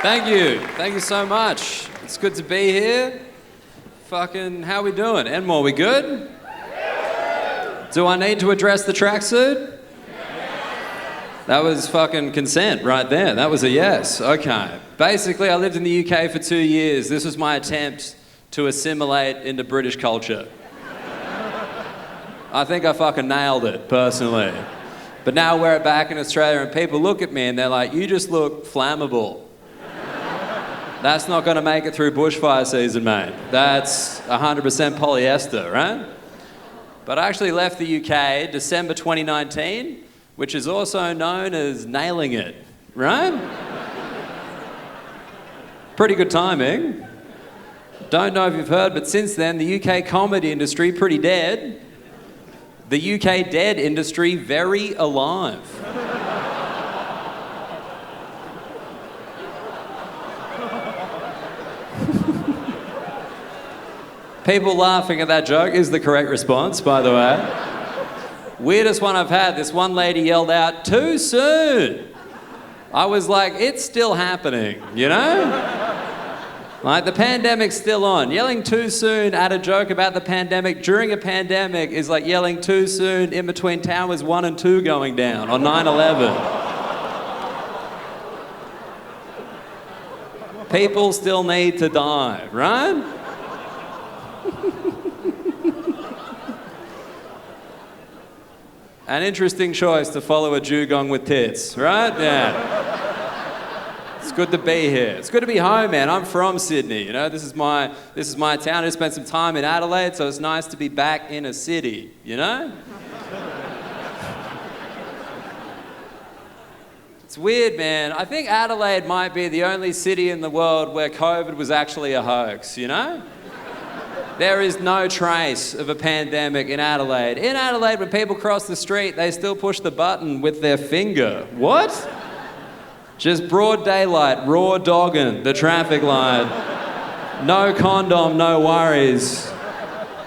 Thank you. Thank you so much. It's good to be here. Fucking, how we doing? Enmore, we good? Do I need to address the tracksuit? That was fucking consent right there. That was a yes. Okay. Basically, I lived in the UK for 2 years. This was my attempt to assimilate into British culture. I think I fucking nailed it, personally. But now we're back in Australia and people look at me and they're like, you just look flammable. That's not going to make it through bushfire season, mate. That's 100% polyester, right? But I actually left the UK December 2019, which is also known as nailing it, right? Pretty good timing. Don't know if you've heard, but since then, the UK comedy industry, pretty dead. The UK dead industry, very alive. People laughing at that joke is the correct response, by the way. Weirdest one I've had, this one lady yelled out, "Too soon!" I was like, it's still happening, you know? Like, the pandemic's still on. Yelling too soon at a joke about the pandemic during a pandemic is like yelling too soon in between towers 1 and 2 going down on 9/11. People still need to die, right? An interesting choice to follow a dugong with tits, right? Yeah. It's good to be here. It's good to be home, man. I'm from Sydney, you know. This is my town. I spent some time in Adelaide, so it's nice to be back in a city, you know? It's weird, man. I think Adelaide might be the only city in the world where COVID was actually a hoax, you know? There is no trace of a pandemic in Adelaide. In Adelaide, when people cross the street, they still push the button with their finger. What? Just broad daylight, raw dogging the traffic light. No condom, no worries.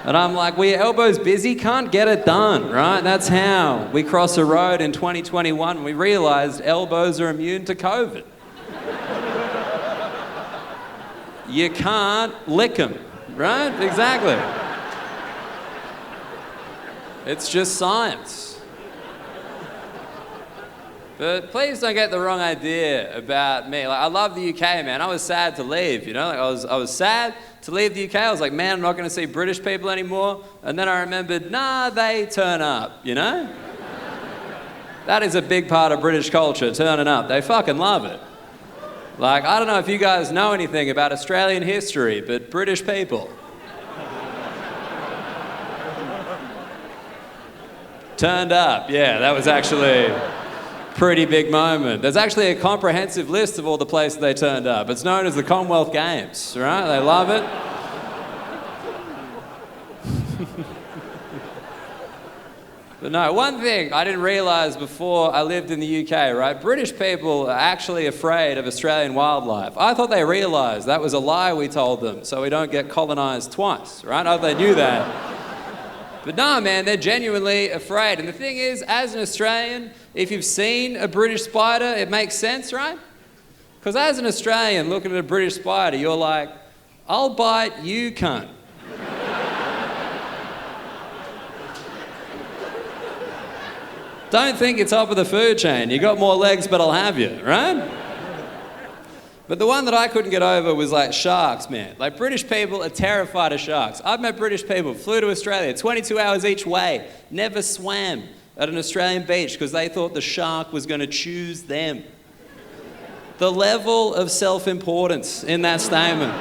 And I'm like, we elbows busy, can't get it done, right? That's how we cross a road in 2021 when we realized elbows are immune to COVID. You can't lick them. Right? Exactly. It's just science. But please don't get the wrong idea about me. Like, I love the UK, man. I was sad to leave, you know? Like, I was sad to leave the UK. I was like, man, I'm not going to see British people anymore. And then I remembered, nah, they turn up, you know? That is a big part of British culture, turning up. They fucking love it. Like, I don't know if you guys know anything about Australian history, but British people turned up. Yeah, that was actually a pretty big moment. There's actually a comprehensive list of all the places they turned up. It's known as the Commonwealth Games, right? They love it. But no, one thing I didn't realise before I lived in the UK, right? British people are actually afraid of Australian wildlife. I thought they realised that was a lie we told them, so we don't get colonised twice, right? I thought they knew that. But no, man, they're genuinely afraid. And the thing is, as an Australian, if you've seen a British spider, it makes sense, right? Because as an Australian looking at a British spider, you're like, I'll bite you, cunt. Don't think you're top of the food chain. You got more legs, but I'll have you, right? But the one that I couldn't get over was like sharks, man. Like, British people are terrified of sharks. I've met British people, flew to Australia, 22 hours each way, never swam at an Australian beach because they thought the shark was going to choose them. The level of self-importance in that statement.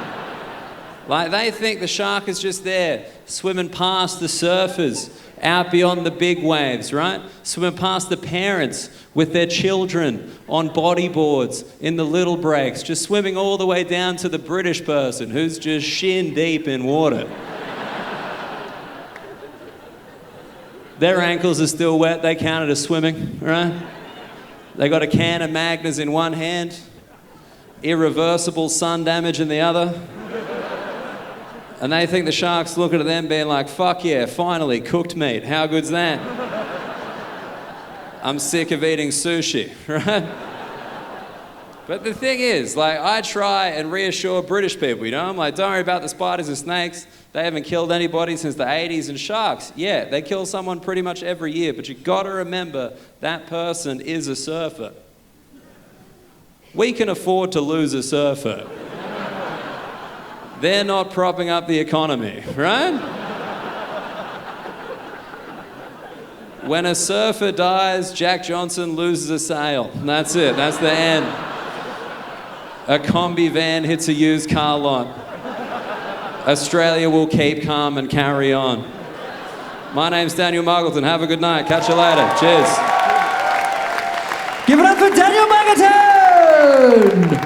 Like, they think the shark is just there, swimming past the surfers, out beyond the big waves, right? Swimming past the parents with their children on bodyboards in the little breaks, just swimming all the way down to the British person who's just shin deep in water. Their ankles are still wet, they count it as swimming, right? They got a can of Magners in one hand, irreversible sun damage in the other. And they think the shark's looking at them being like, fuck yeah, finally, cooked meat. How good's that? I'm sick of eating sushi, right? But the thing is, like, I try and reassure British people, you know? I'm like, don't worry about the spiders and snakes. They haven't killed anybody since the 80s. And sharks, yeah, they kill someone pretty much every year. But you got to remember that person is a surfer. We can afford to lose a surfer. They're not propping up the economy, right? When a surfer dies, Jack Johnson loses a sail. And that's it. That's the end. A combi van hits a used car lot. Australia will keep calm and carry on. My name's Daniel Muggleton. Have a good night. Catch you later. Cheers. Give it up for Daniel Muggleton!